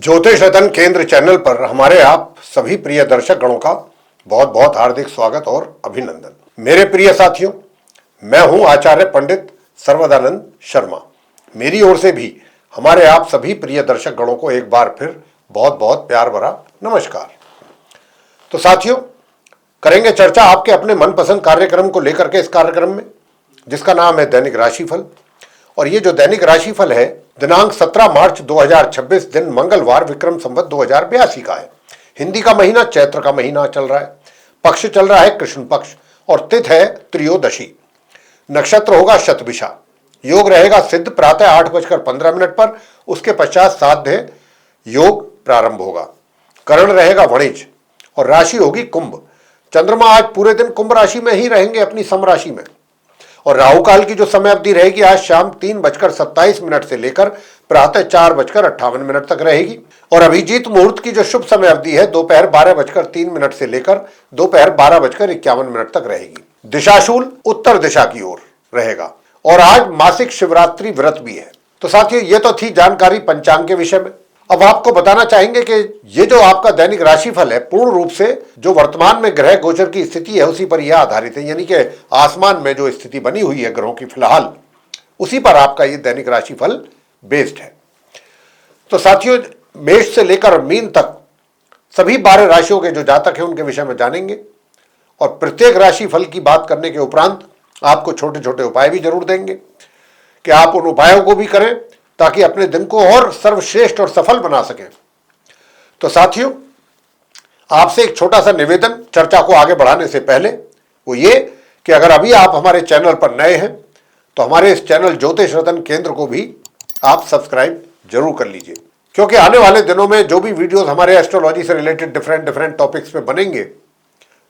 ज्योतिष रतन केंद्र चैनल पर हमारे आप सभी प्रिय दर्शक गणों का बहुत बहुत हार्दिक स्वागत और अभिनंदन। मेरे प्रिय साथियों, मैं हूं आचार्य पंडित सर्वदानंद शर्मा। मेरी ओर से भी हमारे आप सभी प्रिय दर्शक गणों को एक बार फिर बहुत बहुत प्यार भरा नमस्कार। तो साथियों, करेंगे चर्चा आपके अपने मनपसंद कार्यक्रम को लेकर के इस कार्यक्रम में, जिसका नाम है दैनिक राशिफल। और ये जो दैनिक राशिफल है दिनांक 17 मार्च 2026 दिन मंगलवार विक्रम संवत 2082 का है। हिंदी का महीना चैत्र का महीना चल रहा है। पक्ष चल रहा है कृष्ण पक्ष और तिथि है त्रयोदशी। नक्षत्र होगा शतभिषा। योग रहेगा सिद्ध प्रातः 8:15 पर। उसके पश्चात साध्य योग प्रारंभ होगा। करण रहेगा वणिज और राशि होगी कुंभ। चंद्रमा आज पूरे दिन कुंभ राशि में ही रहेंगे, अपनी सम राशि में। और राहु काल की जो समय अवधि रहेगी आज शाम 3:27 से लेकर प्रातः 4:58 तक रहेगी। और अभिजीत मुहूर्त की जो शुभ समय अवधि है दोपहर 12:03 से लेकर दोपहर 12:51 तक रहेगी। दिशाशूल उत्तर दिशा की ओर रहेगा। और आज मासिक शिवरात्रि व्रत भी है। तो साथियों, ये तो थी जानकारी पंचांग के विषय में। अब आपको बताना चाहेंगे कि ये जो आपका दैनिक राशिफल है पूर्ण रूप से जो वर्तमान में ग्रह गोचर की स्थिति है उसी पर यह आधारित है। यानी कि आसमान में जो स्थिति बनी हुई है ग्रहों की फिलहाल, उसी पर आपका ये दैनिक राशिफल बेस्ड है। तो साथियों, मेष से लेकर मीन तक सभी 12 राशियों के जो जातक हैं उनके विषय में जानेंगे। और प्रत्येक राशिफल की बात करने के उपरांत आपको छोटे छोटे उपाय भी जरूर देंगे कि आप उन उपायों को भी करें ताकि अपने दिन को और सर्वश्रेष्ठ और सफल बना सकें। तो साथियों, आपसे एक छोटा सा निवेदन चर्चा को आगे बढ़ाने से पहले, वो ये कि अगर अभी आप हमारे चैनल पर नए हैं तो हमारे इस चैनल ज्योतिष रतन केंद्र को भी आप सब्सक्राइब जरूर कर लीजिए, क्योंकि आने वाले दिनों में जो भी वीडियोस हमारे एस्ट्रोलॉजी से रिलेटेड डिफरेंट टॉपिक्स पे बनेंगे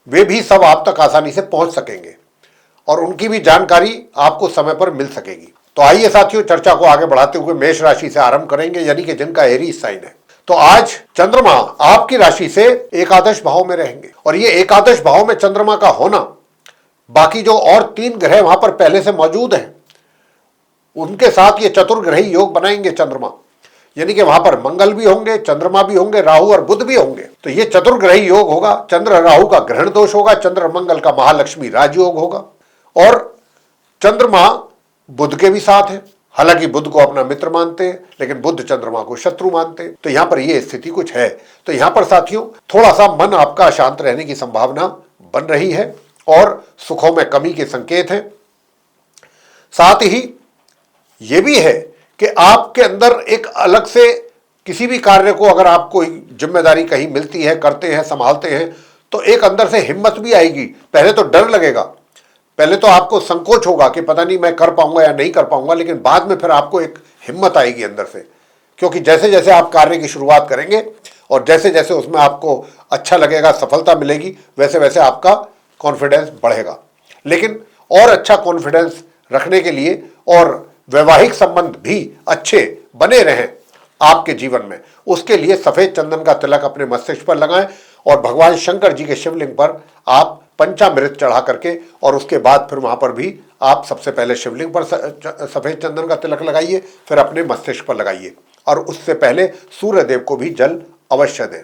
वे भी सब आप तक आसानी से पहुंच सकेंगे और उनकी भी जानकारी आपको समय पर मिल सकेगी। तो आइए साथियों, चर्चा को आगे बढ़ाते हुए मेष राशि से आरंभ करेंगे, यानी कि जिनका एरीज साइन है। तो आज चंद्रमा आपकी राशि से एकादश भाव में रहेंगे। और ये एकादश भाव में चंद्रमा का होना, बाकी जो और 3 ग्रह वहां पर पहले से मौजूद हैं उनके साथ ये चतुर्ग्रही योग बनाएंगे चंद्रमा। यानी कि वहां पर मंगल भी होंगे, चंद्रमा भी होंगे, राहु और बुध भी होंगे। तो ये चतुर्ग्रही योग होगा। चंद्र राहु का ग्रहण दोष होगा, चंद्र मंगल का महालक्ष्मी राजयोग होगा। और चंद्रमा बुध के भी साथ है। हालांकि बुध को अपना मित्र मानते हैं, लेकिन बुध चंद्रमा को शत्रु मानते हैं। तो यहां पर यह स्थिति कुछ है। तो यहां पर साथियों थोड़ा सा मन आपका शांत रहने की संभावना बन रही है और सुखों में कमी के संकेत हैं। साथ ही यह भी है कि आपके अंदर एक अलग से किसी भी कार्य को अगर आपको जिम्मेदारी कहीं मिलती है, करते हैं, संभालते हैं, तो एक अंदर से हिम्मत भी आएगी। पहले तो डर लगेगा, पहले तो आपको संकोच होगा कि पता नहीं मैं कर पाऊंगा या नहीं कर पाऊंगा, लेकिन बाद में फिर आपको एक हिम्मत आएगी अंदर से। क्योंकि जैसे जैसे आप कार्य की शुरुआत करेंगे और जैसे जैसे उसमें आपको अच्छा लगेगा, सफलता मिलेगी, वैसे वैसे आपका कॉन्फिडेंस बढ़ेगा। लेकिन और अच्छा कॉन्फिडेंस रखने के लिए और वैवाहिक संबंध भी अच्छे बने रहें आपके जीवन में, उसके लिए सफेद चंदन का तिलक अपने मस्तिष्क पर लगाएं और भगवान शंकर जी के शिवलिंग पर आप पंचामृत चढ़ा करके, और उसके बाद फिर वहां पर भी आप सबसे पहले शिवलिंग पर सफेद चंदन का तिलक लगाइए, फिर अपने मस्तिष्क पर लगाइए और उससे पहले सूर्य देव को भी जल अवश्य दें।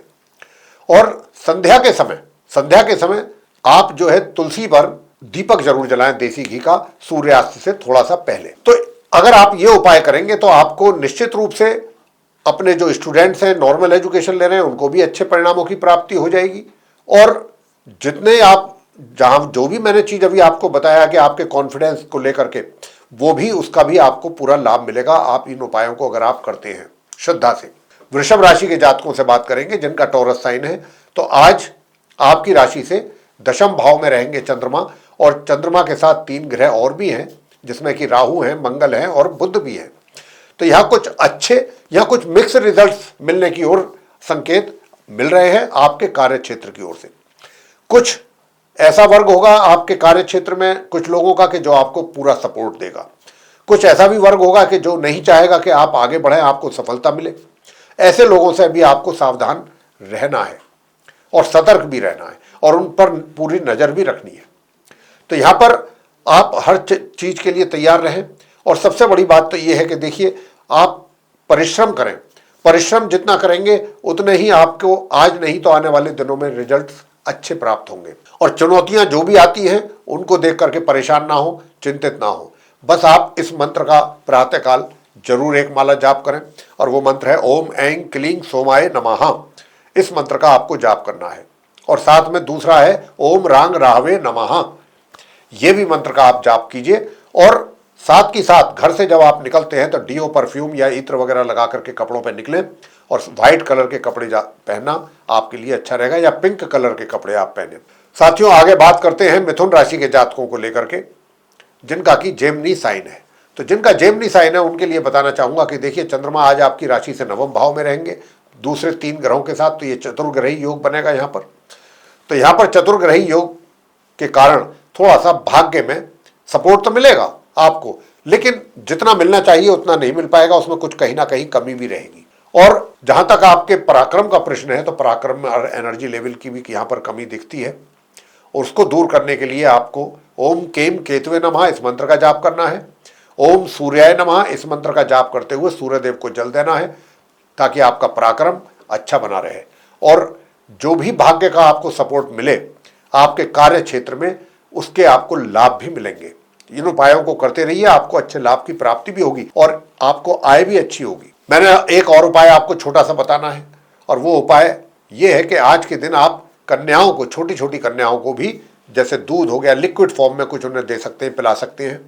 और संध्या के समय आप जो है तुलसी पर दीपक जरूर जलाएं देसी घी का, सूर्यास्त से थोड़ा सा पहले। तो अगर आप ये उपाय करेंगे तो आपको निश्चित रूप से अपने जो स्टूडेंट्स हैं, नॉर्मल एजुकेशन ले रहे हैं, उनको भी अच्छे परिणामों की प्राप्ति हो जाएगी। और जितने आप जहां जो भी मैंने चीज अभी आपको बताया कि आपके कॉन्फिडेंस को लेकर के, वो भी उसका भी आपको पूरा लाभ मिलेगा आप इन उपायों को अगर आप करते हैं श्रद्धा से। वृषभ राशि के जातकों से बात करेंगे जिनका टॉरस साइन है। तो आज आपकी राशि से दशम भाव में रहेंगे चंद्रमा, और चंद्रमा के साथ 3 ग्रह और भी हैं जिसमें कि राहु हैं, मंगल हैं और बुध भी हैं। तो यहाँ कुछ अच्छे या कुछ मिक्स रिजल्ट्स मिलने की ओर संकेत मिल रहे हैं आपके कार्य क्षेत्र की ओर से। कुछ ऐसा वर्ग होगा आपके कार्य क्षेत्र में कुछ लोगों का कि जो आपको पूरा सपोर्ट देगा। कुछ ऐसा भी वर्ग होगा कि जो नहीं चाहेगा कि आप आगे बढ़ें, आपको सफलता मिले। ऐसे लोगों से भी आपको सावधान रहना है और सतर्क भी रहना है और उन पर पूरी नजर भी रखनी है। तो यहां पर आप हर चीज के लिए तैयार रहें। और सबसे बड़ी बात तो यह है कि देखिए, आप परिश्रम करें, परिश्रम जितना करेंगे उतने ही आपको आज नहीं तो आने वाले दिनों में रिजल्ट अच्छे प्राप्त होंगे। और चुनौतियां जो भी आती हैं उनको देख करके परेशान ना हो, चिंतित ना हो। बस आप इस मंत्र का प्रातःकाल जरूर एक माला जाप करें, और वो मंत्र है ओम ऐं क्लीं सोमाय नमः। इस मंत्र का आपको जाप करना है। और साथ में दूसरा है ओम रांग राहवे नमः, ये भी मंत्र का आप जाप कीजिए। और साथ की साथ घर से जब आप निकलते हैं तो डीओ, परफ्यूम या इत्र वगैरह लगा करके कपड़ों पर निकलें, और व्हाइट कलर के कपड़े पहनना आपके लिए अच्छा रहेगा, या पिंक कलर के कपड़े आप पहने। साथियों, आगे बात करते हैं मिथुन राशि के जातकों को लेकर के, जिनका कि जेमिनी साइन है। तो जिनका जेमिनी साइन है उनके लिए बताना चाहूंगा कि देखिए, चंद्रमा आज आपकी राशि से नवम भाव में रहेंगे दूसरे 3 ग्रहों के साथ। तो ये चतुर्ग्रही योग बनेगा यहाँ पर। तो यहाँ पर चतुर्ग्रही योग के कारण थोड़ा सा भाग्य में सपोर्ट तो मिलेगा आपको, लेकिन जितना मिलना चाहिए उतना नहीं मिल पाएगा, उसमें कुछ कहीं ना कहीं कमी भी रहेगी। और जहां तक आपके पराक्रम का प्रश्न है, तो पराक्रम में और एनर्जी लेवल की भी यहाँ पर कमी दिखती है। उसको दूर करने के लिए आपको ओम केम केतवे नमः इस मंत्र का जाप करना है। ओम सूर्याय नमः इस मंत्र का जाप करते हुए सूर्यदेव को जल देना है, ताकि आपका पराक्रम अच्छा बना रहे। और जो भी भाग्य का आपको सपोर्ट मिले आपके कार्य क्षेत्र में, उसके आपको लाभ भी मिलेंगे। इन उपायों को करते रहिए, आपको अच्छे लाभ की प्राप्ति भी होगी और आपको आय भी अच्छी होगी। मैंने एक और उपाय आपको छोटा सा बताना है, और वो उपाय ये है कि आज के दिन आप कन्याओं को, छोटी छोटी कन्याओं को भी, जैसे दूध हो गया, लिक्विड फॉर्म में कुछ उन्हें दे सकते हैं, पिला सकते हैं।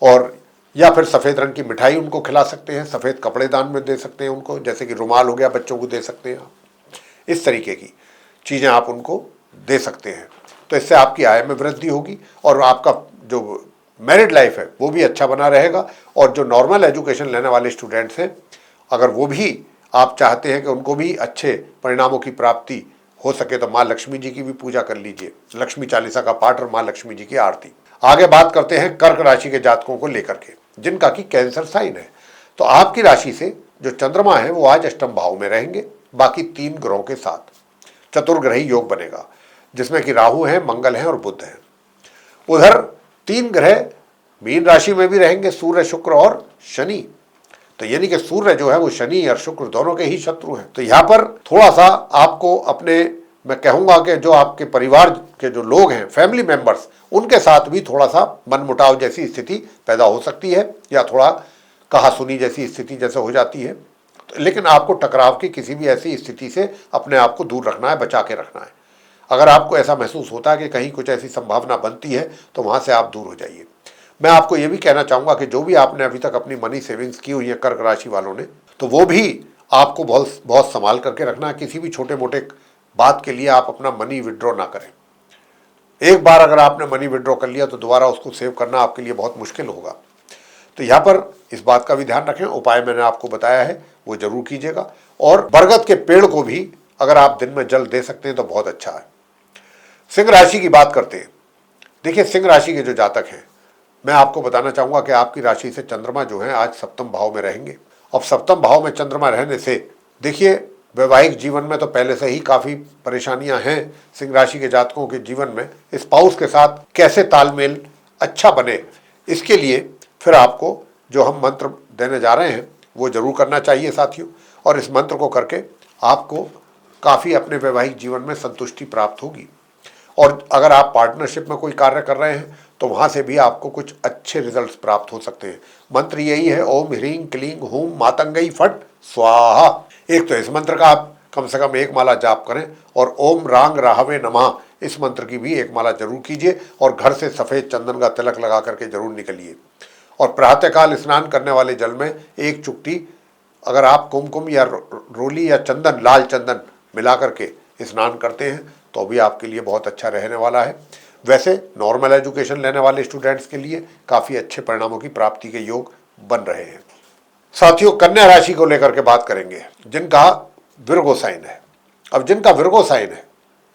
और या फिर सफ़ेद रंग की मिठाई उनको खिला सकते हैं, सफ़ेद कपड़े दान में दे सकते हैं उनको, जैसे कि रुमाल हो गया, बच्चों को दे सकते हैं आप। इस तरीके की चीज़ें आप उनको दे सकते हैं। तो इससे आपकी आय में वृद्धि होगी, और आपका जो मैरिड लाइफ है वो भी अच्छा बना रहेगा। और जो नॉर्मल एजुकेशन लेने वाले स्टूडेंट्स हैं, अगर वो भी आप चाहते हैं कि उनको भी अच्छे परिणामों की प्राप्ति हो सके, तो माँ लक्ष्मी जी की भी पूजा कर लीजिए, लक्ष्मी चालीसा का पाठ और माँ लक्ष्मी जी की आरती। आगे बात करते हैं कर्क राशि के जातकों को लेकर के, जिनका कि कैंसर साइन है। तो आपकी राशि से जो चंद्रमा है वो आज अष्टम भाव में रहेंगे, बाकी 3 ग्रहों के साथ चतुर्ग्रही योग बनेगा, जिसमें कि राहु है, मंगल है और बुध है। उधर 3 ग्रह मीन राशि में भी रहेंगे, सूर्य, शुक्र और शनि। तो यानी कि सूर्य जो है वो शनि और शुक्र दोनों के ही शत्रु हैं। तो यहाँ पर थोड़ा सा आपको अपने, मैं कहूँगा कि जो आपके परिवार के जो लोग हैं, फैमिली मेंबर्स, उनके साथ भी थोड़ा सा मनमुटाव जैसी स्थिति पैदा हो सकती है, या थोड़ा कहा सुनी जैसी स्थिति जैसे हो जाती है। लेकिन आपको टकराव की किसी भी ऐसी स्थिति से अपने आप को दूर रखना है, बचा के रखना है। अगर आपको ऐसा महसूस होता है कि कहीं कुछ ऐसी संभावना बनती है, तो वहाँ से आप दूर हो जाइए। मैं आपको ये भी कहना चाहूँगा कि जो भी आपने अभी तक अपनी मनी सेविंग्स की हुई है कर्क राशि वालों ने, तो वो भी आपको बहुत बहुत संभाल करके रखना है। किसी भी छोटे मोटे बात के लिए आप अपना मनी विड्रॉ ना करें। एक बार अगर आपने मनी विड्रॉ कर लिया तो दोबारा उसको सेव करना आपके लिए बहुत मुश्किल होगा। तो यहाँ पर इस बात का भी ध्यान रखें। उपाय मैंने आपको बताया है, वो जरूर कीजिएगा। और बरगद के पेड़ को भी अगर आप दिन में जल दे सकते हैं तो बहुत अच्छा है। सिंह राशि की बात करते हैं। देखिए, सिंह राशि के जो जातक हैं, मैं आपको बताना चाहूँगा कि आपकी राशि से चंद्रमा जो है आज सप्तम भाव में रहेंगे। अब सप्तम भाव में चंद्रमा रहने से देखिए, वैवाहिक जीवन में तो पहले से ही काफ़ी परेशानियां हैं सिंह राशि के जातकों के जीवन में। स्पाउस के साथ कैसे तालमेल अच्छा बने, इसके लिए फिर आपको जो हम मंत्र देने जा रहे हैं वो जरूर करना चाहिए साथियों। और इस मंत्र को करके आपको काफ़ी अपने वैवाहिक जीवन में संतुष्टि प्राप्त होगी। और अगर आप पार्टनरशिप में कोई कार्य कर रहे हैं तो वहाँ से भी आपको कुछ अच्छे रिजल्ट्स प्राप्त हो सकते हैं। मंत्र यही है, ओम ह्रीं क्लीं हूं मातंगई फट स्वाहा। एक तो इस मंत्र का आप कम से कम 1 माला जाप करें, और ओम रांग राहवे नमः इस मंत्र की भी 1 माला जरूर कीजिए। और घर से सफ़ेद चंदन का तिलक लगा करके जरूर निकलिए। और प्रातःकाल स्नान करने वाले जल में 1 चुटकी अगर आप कुमकुम या रोली या चंदन, लाल चंदन मिला करके स्नान करते हैं तो भी आपके लिए बहुत अच्छा रहने वाला है। वैसे नॉर्मल एजुकेशन लेने वाले स्टूडेंट्स के लिए काफ़ी अच्छे परिणामों की प्राप्ति के योग बन रहे हैं। साथियों, कन्या राशि को लेकर के बात करेंगे, जिनका विर्गो साइन है। अब जिनका विर्गो साइन है,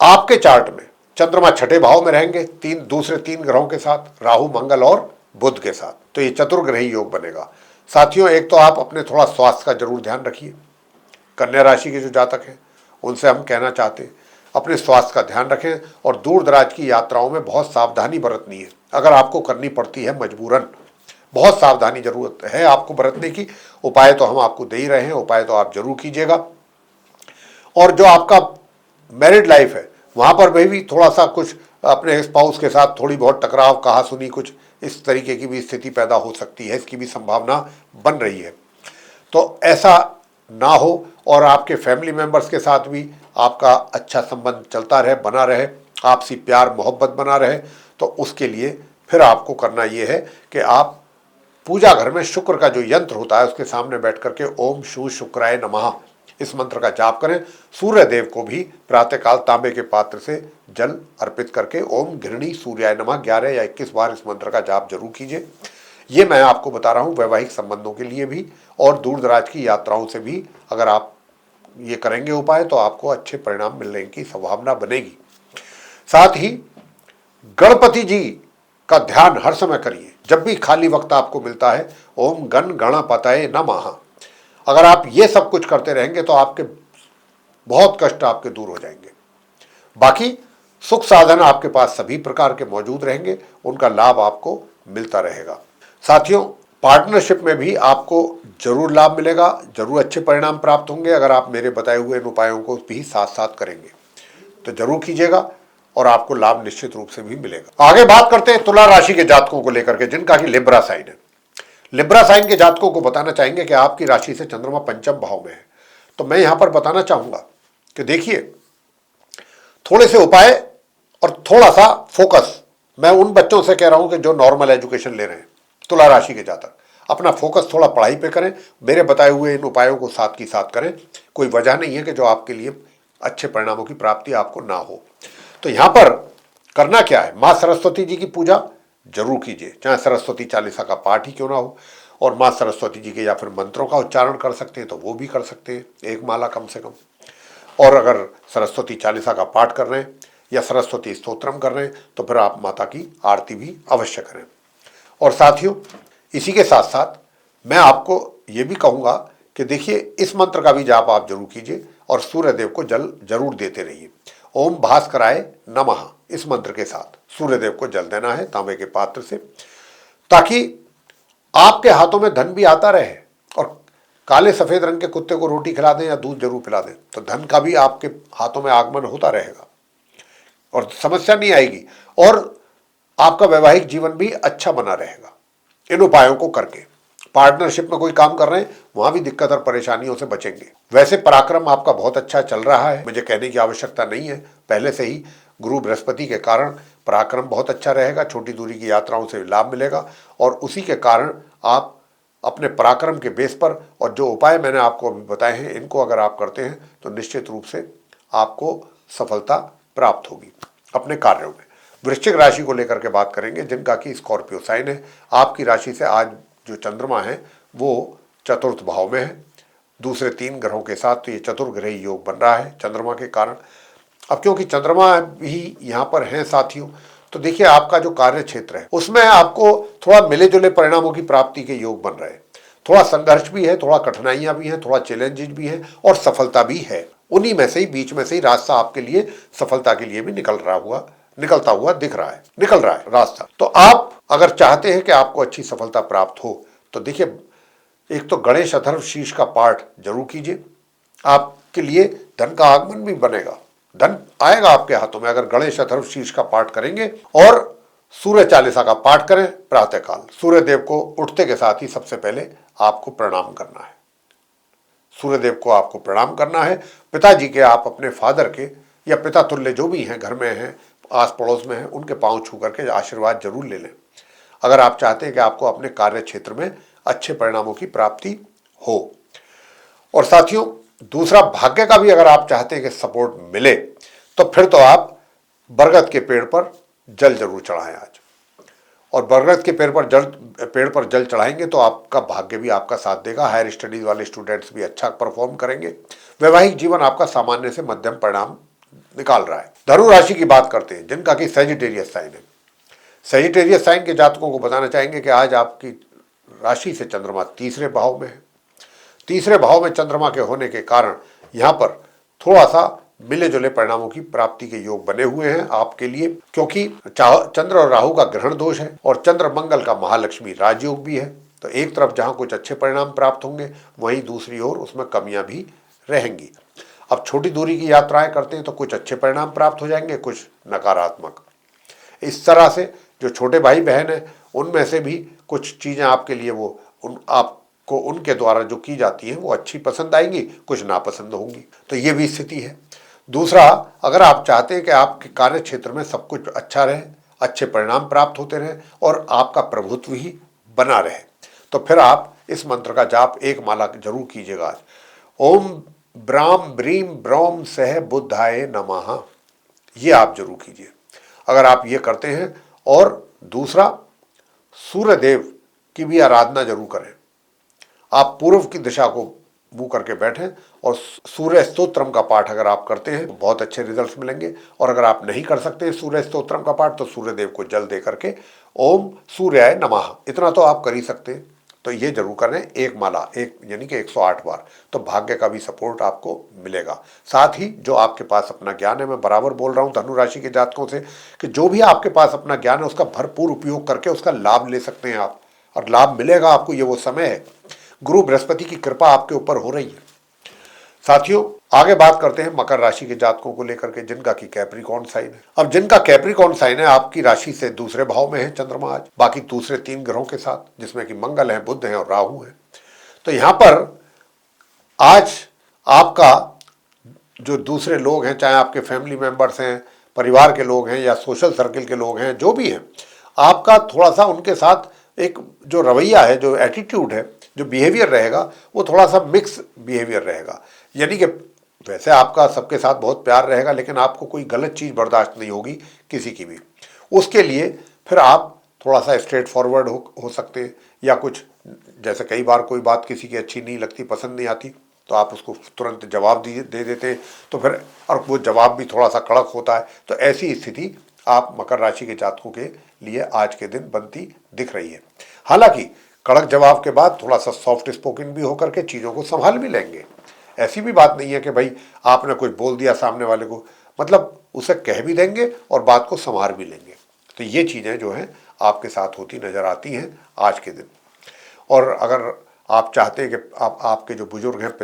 आपके चार्ट में चंद्रमा 6ठे भाव में रहेंगे, दूसरे 3 ग्रहों के साथ, राहु, मंगल और बुध के साथ। तो ये चतुर्ग्रही योग बनेगा। साथियों, एक तो आप अपने थोड़ा स्वास्थ्य का जरूर ध्यान रखिए। कन्या राशि के जो जातक हैं उनसे हम कहना चाहते हैं, अपने स्वास्थ्य का ध्यान रखें और दूर दराज की यात्राओं में बहुत सावधानी बरतनी है। अगर आपको करनी पड़ती है मजबूरन, बहुत सावधानी जरूरत है आपको बरतने की। उपाय तो हम आपको दे ही रहे हैं, उपाय तो आप जरूर कीजिएगा। और जो आपका मैरिड लाइफ है वहां पर भी थोड़ा सा कुछ अपने स्पाउस के साथ थोड़ी बहुत टकराव, कहा सुनी, कुछ इस तरीके की भी स्थिति पैदा हो सकती है, इसकी भी संभावना बन रही है। तो ऐसा ना हो और आपके फैमिली मेंबर्स के साथ भी आपका अच्छा संबंध चलता रहे, बना रहे, आपसी प्यार मोहब्बत बना रहे। तो उसके लिए फिर आपको करना ये है कि आप पूजा घर में शुक्र का जो यंत्र होता है उसके सामने बैठ करके ओम शू शुक्राय नमः इस मंत्र का जाप करें। सूर्य देव को भी प्रातःकाल तांबे के पात्र से जल अर्पित करके ओम घृणी सूर्याय नमः 11 या 21 बार इस मंत्र का जाप जरूर कीजिए। ये मैं आपको बता रहा हूं वैवाहिक संबंधों के लिए भी, और दूर दराज की यात्राओं से भी अगर आप ये करेंगे उपाय तो आपको अच्छे परिणाम मिलने की संभावना बनेगी। साथ ही गणपति जी का ध्यान हर समय करिए, जब भी खाली वक्त आपको मिलता है ओम गण गणपतये नमः। अगर आप ये सब कुछ करते रहेंगे तो आपके बहुत कष्ट आपके दूर हो जाएंगे। बाकी सुख साधन आपके पास सभी प्रकार के मौजूद रहेंगे, उनका लाभ आपको मिलता रहेगा। साथियों, पार्टनरशिप में भी आपको जरूर लाभ मिलेगा, जरूर अच्छे परिणाम प्राप्त होंगे अगर आप मेरे बताए हुए इन उपायों को भी साथ साथ करेंगे तो जरूर कीजिएगा और आपको लाभ निश्चित रूप से भी मिलेगा। आगे बात करते हैं तुला राशि के जातकों को लेकर के जिनका कि लिब्रा साइन है। लिब्रा साइन के जातकों को बताना चाहेंगे कि आपकी राशि से चंद्रमा पंचम भाव में है। तो मैं यहां पर बताना चाहूंगा कि देखिए, थोड़े से उपाय और थोड़ा सा फोकस मैं उन बच्चों से कह रहा हूं कि जो नॉर्मल एजुकेशन ले रहे हैं, तुला राशि के जातक अपना फोकस थोड़ा पढ़ाई पे करें, मेरे बताए हुए इन उपायों को साथ की साथ करें। कोई वजह नहीं है कि जो आपके लिए अच्छे परिणामों की प्राप्ति आपको ना हो। तो यहां पर करना क्या है, मां सरस्वती जी की पूजा जरूर कीजिए, चाहे सरस्वती चालीसा का पाठ ही क्यों ना हो, और मां सरस्वती जी के या फिर मंत्रों का उच्चारण कर सकते हैं तो वो भी कर सकते हैं, एक माला कम से कम। और अगर सरस्वती चालीसा का पाठ कर रहे हैं या सरस्वती स्तोत्रम कर रहे हैं तो फिर आप माता की आरती भी अवश्य करें। और साथियों, इसी के साथ साथ मैं आपको ये भी कहूँगा कि देखिए, इस मंत्र का भी जाप आप जरूर कीजिए और सूर्य देव को जल जरूर देते रहिए। ओम भास्कराय नमः इस मंत्र के साथ सूर्य देव को जल देना है तांबे के पात्र से, ताकि आपके हाथों में धन भी आता रहे। और काले सफेद रंग के कुत्ते को रोटी खिला दें या दूध जरूर पिला दें तो धन का भी आपके हाथों में आगमन होता रहेगा और समस्या नहीं आएगी, और आपका वैवाहिक जीवन भी अच्छा बना रहेगा इन उपायों को करके। पार्टनरशिप में कोई काम कर रहे हैं वहां भी दिक्कत और परेशानियों से बचेंगे। वैसे पराक्रम आपका बहुत अच्छा चल रहा है, मुझे कहने की आवश्यकता नहीं है, पहले से ही गुरु बृहस्पति के कारण पराक्रम बहुत अच्छा रहेगा, छोटी दूरी की यात्राओं से लाभ मिलेगा और उसी के कारण आप अपने पराक्रम के बेस पर और जो उपाय मैंने आपको अभी बताए हैं इनको अगर आप करते हैं तो निश्चित रूप से आपको सफलता प्राप्त होगी अपने कार्यों में। वृश्चिक राशि को लेकर के बात करेंगे जिनका कि स्कॉर्पियो साइन है। आपकी राशि से आज जो चंद्रमा है वो चतुर्थ भाव में है, दूसरे 3 ग्रहों के साथ, तो ये चतुर्ग्रही योग बन रहा है चंद्रमा के कारण। अब क्योंकि चंद्रमा भी यहाँ पर है साथियों, तो देखिए आपका जो कार्य क्षेत्र है उसमें आपको थोड़ा मिले जुले परिणामों की प्राप्ति के योग बन रहे हैं। थोड़ा संघर्ष भी है, थोड़ा कठिनाइयां भी हैं, थोड़ा चैलेंजेस भी हैं और सफलता भी है। उन्हीं में से ही बीच में से ही रास्ता आपके लिए सफलता के लिए भी निकलता हुआ निकल रहा है रास्ता। तो आप अगर चाहते हैं कि आपको अच्छी सफलता प्राप्त हो तो देखिए, एक तो गणेश अथर्व शीर्ष का पाठ जरूर कीजिए, आपके लिए धन का आगमन भी बनेगा, धन आएगा आपके हाथों में अगर गणेश अथर्व शीर्ष का पाठ करेंगे। और सूर्य चालीसा का पाठ करें प्रातःकाल, सूर्य देव को उठते के साथ ही सबसे पहले आपको प्रणाम करना है, सूर्य देव को आपको प्रणाम करना है। पिताजी के, आप अपने फादर के या पिता तुल्य जो भी हैं घर में हैं, आस पड़ोस में हैं, उनके पांव छू करके आशीर्वाद जरूर ले लें अगर आप चाहते हैं कि आपको अपने कार्य क्षेत्र में अच्छे परिणामों की प्राप्ति हो। और साथियों, दूसरा, भाग्य का भी अगर आप चाहते हैं कि सपोर्ट मिले तो फिर तो आप बरगद के पेड़ पर जल जरूर चढ़ाएं आज। और बरगद के पेड़ पर जल चढ़ाएंगे तो आपका भाग्य भी आपका साथ देगा। हायर स्टडीज वाले स्टूडेंट्स भी अच्छा परफॉर्म करेंगे। वैवाहिक जीवन आपका सामान्य से मध्यम परिणाम निकाल रहा है। धनु राशि की बात करते हैं जिनका कि सैजिटेरियस साइन है। सैजिटेरियस साइन के जातकों को बताना चाहेंगे कि आज आपकी राशि से चंद्रमा 3रे भाव में है। 3रे भाव में चंद्रमा के होने के कारण यहाँ पर थोड़ा सा मिले जुले परिणामों की प्राप्ति के योग बने हुए हैं आपके लिए, क्योंकि चंद्र और राहु का ग्रहण दोष है और चंद्र मंगल का महालक्ष्मी राजयोग भी है। तो एक तरफ जहां कुछ अच्छे परिणाम प्राप्त होंगे, वहीं दूसरी ओर उसमें कमियां भी रहेंगी। अब छोटी दूरी की यात्राएं करते हैं तो कुछ अच्छे परिणाम प्राप्त हो जाएंगे, कुछ नकारात्मक। इस तरह से जो छोटे भाई बहन हैं उनमें से भी कुछ चीज़ें आपके लिए आपको उनके द्वारा जो की जाती हैं वो अच्छी पसंद आएंगी, कुछ नापसंद होंगी। तो ये भी स्थिति है। दूसरा, अगर आप चाहते हैं कि आपके कार्य क्षेत्र में सब कुछ अच्छा रहे, अच्छे परिणाम प्राप्त होते रहें और आपका प्रभुत्व ही बना रहे, तो फिर आप इस मंत्र का जाप एक माला जरूर कीजिएगा आज। ओम ब्राम ब्रीम ब्रौम सह बुद्धाय नमः, ये आप जरूर कीजिए अगर आप ये करते हैं। और दूसरा, सूर्य देव की भी आराधना जरूर करें। आप पूर्व की दिशा को मुंह करके बैठें और सूर्य स्तोत्रम का पाठ अगर आप करते हैं तो बहुत अच्छे रिजल्ट्स मिलेंगे। और अगर आप नहीं कर सकते सूर्य स्तोत्रम का पाठ, तो सूर्य देव को जल दे करके ओम सूर्याय नमः इतना तो आप कर ही सकते हैं। तो ये जरूर करें एक माला, एक यानी कि 108 बार, तो भाग्य का भी सपोर्ट आपको मिलेगा। साथ ही जो आपके पास अपना ज्ञान है, मैं बराबर बोल रहा हूँ धनु राशि के जातकों से कि जो भी आपके पास अपना ज्ञान है उसका भरपूर उपयोग करके उसका लाभ ले सकते हैं आप, और लाभ मिलेगा आपको। ये वो समय है, गुरु बृहस्पति की कृपा आपके ऊपर हो रही है। साथियों, आगे बात करते हैं मकर राशि के जातकों को लेकर के जिनका की कैप्रिकॉर्न साइन है। अब जिनका कैप्रिकॉर्न साइन है, आपकी राशि से दूसरे भाव में है चंद्रमा आज, बाकी दूसरे 3 ग्रहों के साथ, जिसमें कि मंगल है, बुध है और राहु है। तो यहां पर आज आपका जो दूसरे लोग हैं, चाहे आपके फैमिली मेंबर्स हैं, परिवार के लोग हैं या सोशल सर्किल के लोग हैं, जो भी हैं, आपका थोड़ा सा उनके साथ एक जो रवैया है, जो एटीट्यूड है, जो बिहेवियर रहेगा, वो थोड़ा सा मिक्स बिहेवियर रहेगा। यानी कि वैसे आपका सबके साथ बहुत प्यार रहेगा, लेकिन आपको कोई गलत चीज़ बर्दाश्त नहीं होगी किसी की भी। उसके लिए फिर आप थोड़ा सा स्ट्रेट फॉरवर्ड हो सकते हैं, या कुछ जैसे कई बार कोई बात किसी की अच्छी नहीं लगती, पसंद नहीं आती, तो आप उसको तुरंत जवाब दे देते हैं, तो फिर और वो जवाब भी थोड़ा सा कड़क होता है। तो ऐसी स्थिति आप मकर राशि के जातकों के लिए आज के दिन बनती दिख रही है। हालांकि कड़क जवाब के बाद थोड़ा सा सॉफ्ट स्पोकन भी होकर के चीज़ों को संभाल भी लेंगे। ऐसी भी बात नहीं है कि भाई आपने कुछ बोल दिया सामने वाले को, मतलब उसे कह भी देंगे और बात को संभाल भी लेंगे। तो ये चीज़ें जो हैं आपके साथ होती नजर आती हैं आज के दिन। और अगर आप चाहते हैं कि आपके जो बुजुर्ग हैं,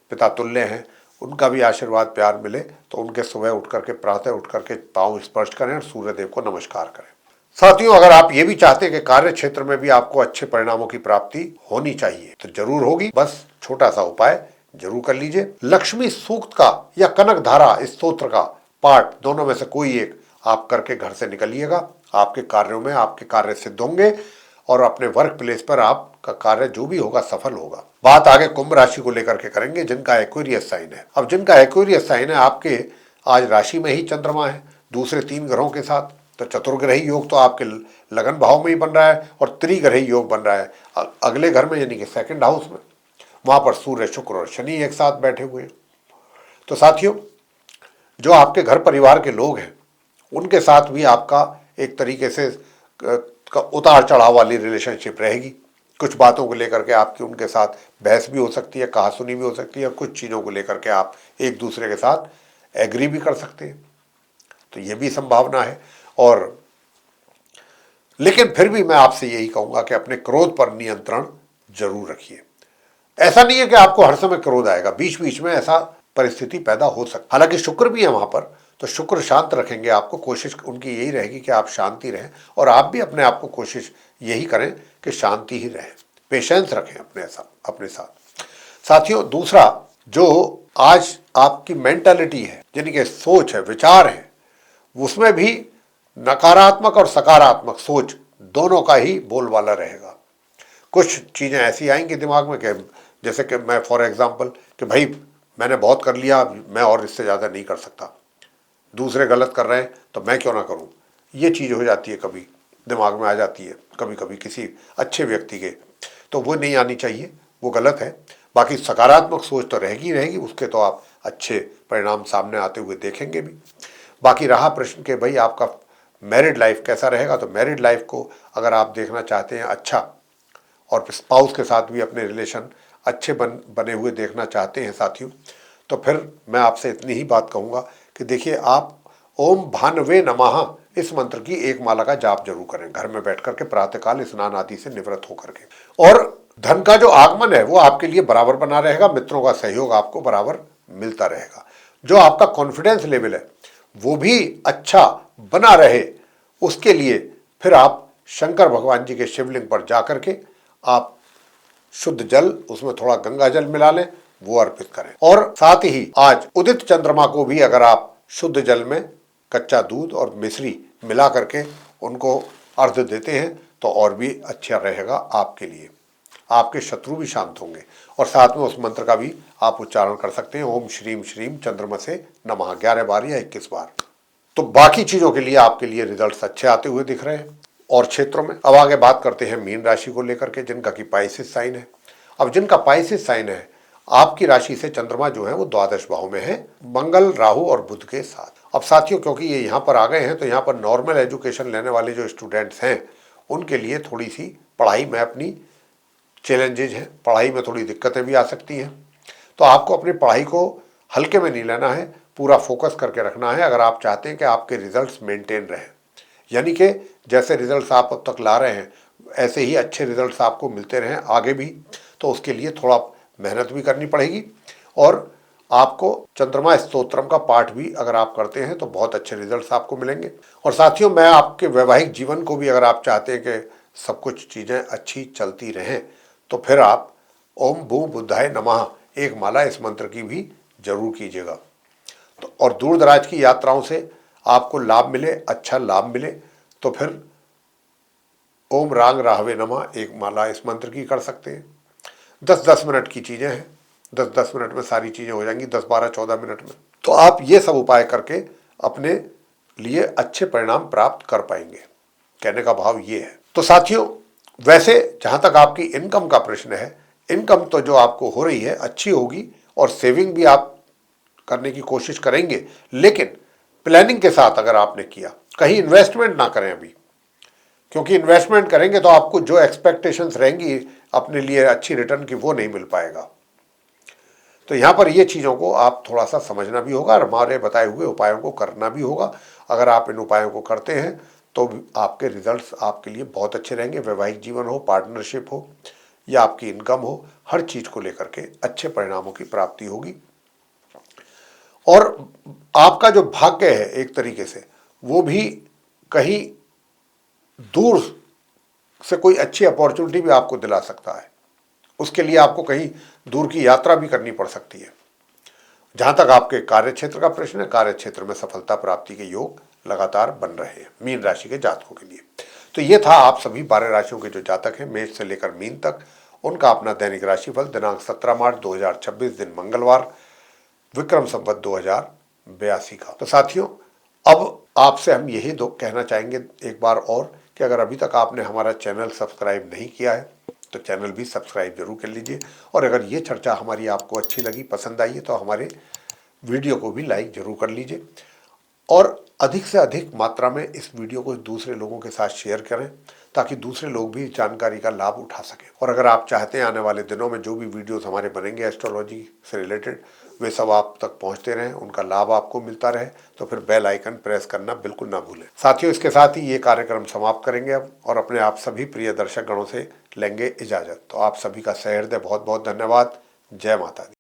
पिता तुल्य हैं, उनका भी आशीर्वाद प्यार मिले, तो उनके सुबह उठ करके प्रातः उठ करके पाँव स्पर्श करें और सूर्य देव को नमस्कार करें। साथियों, अगर आप ये भी चाहते हैं कि कार्य क्षेत्र में भी आपको अच्छे परिणामों की प्राप्ति होनी चाहिए, तो जरूर होगी। बस छोटा सा उपाय जरूर कर लीजिए। लक्ष्मी सूक्त का या कनक धारा स्तोत्र का पाठ, दोनों में से कोई एक आप करके घर से निकलिएगा। आपके कार्यों में आपके कार्य सिद्ध होंगे और अपने वर्क प्लेस पर आपका कार्य जो भी होगा सफल होगा। बात आगे कुंभ राशि को लेकर के करेंगे जिनका एक्वेरियस साइन है। अब जिनका एक्वेरियस साइन है, आपके आज राशि में ही चंद्रमा है दूसरे 3 ग्रहों के साथ, तो चतुर्ग्रही योग तो आपके लगन भाव में ही बन रहा है और त्रिग्रही योग बन रहा है अगले घर में, यानी कि 2nd हाउस में। वहां पर सूर्य, शुक्र और शनि एक साथ बैठे हुए हैं। तो साथियों, जो आपके घर परिवार के लोग हैं उनके साथ भी आपका एक तरीके से उतार चढ़ाव वाली रिलेशनशिप रहेगी। कुछ बातों को लेकर के आपकी उनके साथ बहस भी हो सकती है, कहासुनी भी हो सकती है, और कुछ चीज़ों को लेकर के आप एक दूसरे के साथ एग्री भी कर सकते हैं। तो ये भी संभावना है। और लेकिन फिर भी मैं आपसे यही कहूँगा कि अपने क्रोध पर नियंत्रण जरूर रखिए। ऐसा नहीं है कि आपको हर समय क्रोध आएगा, बीच बीच में ऐसा परिस्थिति पैदा हो सकती। हालांकि शुक्र भी है वहां पर, तो शुक्र शांत रखेंगे आपको। कोशिश उनकी यही रहेगी कि आप शांति रहें, और आप भी अपने आप को कोशिश यही करें कि शांति ही रहे, पेशेंस रखें अपने साथ। साथियों, दूसरा जो आज आपकी मेंटालिटी है, यानी कि सोच है, विचार है, उसमें भी नकारात्मक और सकारात्मक सोच दोनों का ही बोलबाला रहेगा। कुछ चीज़ें ऐसी आएंगी दिमाग में कि जैसे कि मैं फॉर एग्जांपल कि भाई मैंने बहुत कर लिया, मैं और इससे ज़्यादा नहीं कर सकता, दूसरे गलत कर रहे हैं तो मैं क्यों ना करूं। ये चीज़ हो जाती है, कभी दिमाग में आ जाती है, कभी कभी किसी अच्छे व्यक्ति के, तो वो नहीं आनी चाहिए, वो गलत है। बाकी सकारात्मक सोच तो रहेगी, उसके तो आप अच्छे परिणाम सामने आते हुए देखेंगे भी। बाकी रहा प्रश्न कि भाई आपका मैरिड लाइफ कैसा रहेगा, तो मैरिड लाइफ को अगर आप देखना चाहते हैं अच्छा, और स्पाउस के साथ भी अपने रिलेशन अच्छे बने हुए देखना चाहते हैं साथियों, तो फिर मैं आपसे इतनी ही बात कहूँगा कि देखिए, आप ओम भानवे नमः इस मंत्र की एक माला का जाप जरूर करें घर में बैठ करके, प्रातःकाल स्नान आदि से निवृत्त होकर के। और धन का जो आगमन है वो आपके लिए बराबर बना रहेगा, मित्रों का सहयोग आपको बराबर मिलता रहेगा। जो आपका कॉन्फिडेंस लेवल है वो भी अच्छा बना रहे, उसके लिए फिर आप शंकर भगवान जी के शिवलिंग पर जाकर के आप शुद्ध जल, उसमें थोड़ा गंगा जल मिला लें, वो अर्पित करें। और साथ ही आज उदित चंद्रमा को भी अगर आप शुद्ध जल में कच्चा दूध और मिश्री मिला करके उनको अर्घ्य देते हैं तो और भी अच्छा रहेगा आपके लिए, आपके शत्रु भी शांत होंगे। और साथ में उस मंत्र का भी आप उच्चारण कर सकते हैं, ओम श्रीम श्रीम चंद्रमसे नमः 11 बार या 21 बार। तो बाकी चीजों के लिए आपके लिए रिजल्ट्स अच्छे आते हुए दिख रहे हैं और क्षेत्रों में। अब आगे बात करते हैं मीन राशि को लेकर के, जिनका कि पाइसेस साइन है। अब जिनका पाइसेस साइन है, आपकी राशि से चंद्रमा जो है वो द्वादश भाव में है, मंगल, राहु और बुध के साथ। अब साथियों, क्योंकि ये यहाँ पर आ गए हैं तो यहाँ पर नॉर्मल एजुकेशन लेने वाले जो स्टूडेंट्स हैं उनके लिए थोड़ी सी पढ़ाई में अपनी चैलेंजेज हैं, पढ़ाई में थोड़ी दिक्कतें भी आ सकती हैं। तो आपको अपनी पढ़ाई को हल्के में नहीं लेना है, पूरा फोकस करके रखना है अगर आप चाहते हैं कि आपके रिजल्ट्स मेंटेन रहें। यानी कि जैसे रिजल्ट्स आप अब तक ला रहे हैं ऐसे ही अच्छे रिजल्ट्स आपको मिलते रहें आगे भी। तो उसके लिए थोड़ा मेहनत भी करनी पड़ेगी और आपको चंद्रमा स्तोत्रम का पाठ भी अगर आप करते हैं तो बहुत अच्छे रिजल्ट्स आपको मिलेंगे। और साथियों, मैं आपके वैवाहिक जीवन को भी, अगर आप चाहते हैं कि सब कुछ चीज़ें अच्छी चलती रहें, तो फिर आप ओम भू बुद्धाय नमः एक माला इस मंत्र की भी जरूर कीजिएगा। तो और दूर दराज की यात्राओं से आपको लाभ मिले, अच्छा लाभ मिले, तो फिर ओम रांग राहवे नमः एक माला इस मंत्र की कर सकते हैं। 10-10 मिनट की चीज़ें हैं, 10-10 मिनट में सारी चीज़ें हो जाएंगी, 10-12-14 मिनट में। तो आप ये सब उपाय करके अपने लिए अच्छे परिणाम प्राप्त कर पाएंगे, कहने का भाव ये है। तो साथियों, वैसे जहाँ तक आपकी इनकम का प्रश्न है, इनकम तो जो आपको हो रही है अच्छी होगी और सेविंग भी आप करने की कोशिश करेंगे, लेकिन प्लानिंग के साथ अगर आपने किया, कहीं इन्वेस्टमेंट ना करें अभी, क्योंकि इन्वेस्टमेंट करेंगे तो आपको जो एक्सपेक्टेशंस रहेंगी अपने लिए अच्छी रिटर्न की, वो नहीं मिल पाएगा। तो यहाँ पर ये चीज़ों को आप थोड़ा सा समझना भी होगा और हमारे बताए हुए उपायों को करना भी होगा। अगर आप इन उपायों को करते हैं तो आपके रिजल्ट्स आपके लिए बहुत अच्छे रहेंगे। वैवाहिक जीवन हो, पार्टनरशिप हो या आपकी इनकम हो, हर चीज़ को लेकर के अच्छे परिणामों की प्राप्ति होगी। और आपका जो भाग्य है एक तरीके से, वो भी कहीं दूर से कोई अच्छी अपॉर्चुनिटी भी आपको दिला सकता है। उसके लिए आपको कहीं दूर की यात्रा भी करनी पड़ सकती है। जहां तक आपके कार्य क्षेत्र का प्रश्न है, कार्य क्षेत्र में सफलता प्राप्ति के योग लगातार बन रहे हैं मीन राशि के जातकों के लिए। तो ये था आप सभी 12 राशियों के जो जातक हैं, मेष से लेकर मीन तक, उनका अपना दैनिक राशिफल दिनांक 17 मार्च 2026 दिन मंगलवार, विक्रम संवत 2082 का। तो साथियों, अब आपसे हम यही कहना चाहेंगे एक बार और कि अगर अभी तक आपने हमारा चैनल सब्सक्राइब नहीं किया है तो चैनल भी सब्सक्राइब जरूर कर लीजिए। और अगर ये चर्चा हमारी आपको अच्छी लगी, पसंद आई है, तो हमारे वीडियो को भी लाइक जरूर कर लीजिए और अधिक से अधिक मात्रा में इस वीडियो को दूसरे लोगों के साथ शेयर करें ताकि दूसरे लोग भी जानकारी का लाभ उठा सकें। और अगर आप चाहते हैं आने वाले दिनों में जो भी वीडियोस हमारे बनेंगे एस्ट्रोलॉजी से रिलेटेड, वे सब आप तक पहुंचते रहें, उनका लाभ आपको मिलता रहे, तो फिर बेल आइकन प्रेस करना बिल्कुल ना भूलें। साथियों, इसके साथ ही ये कार्यक्रम समाप्त करेंगे अब और अपने आप सभी प्रिय दर्शक गणों से लेंगे इजाजत। तो आप सभी का सहृदय बहुत बहुत धन्यवाद। जय माता दी।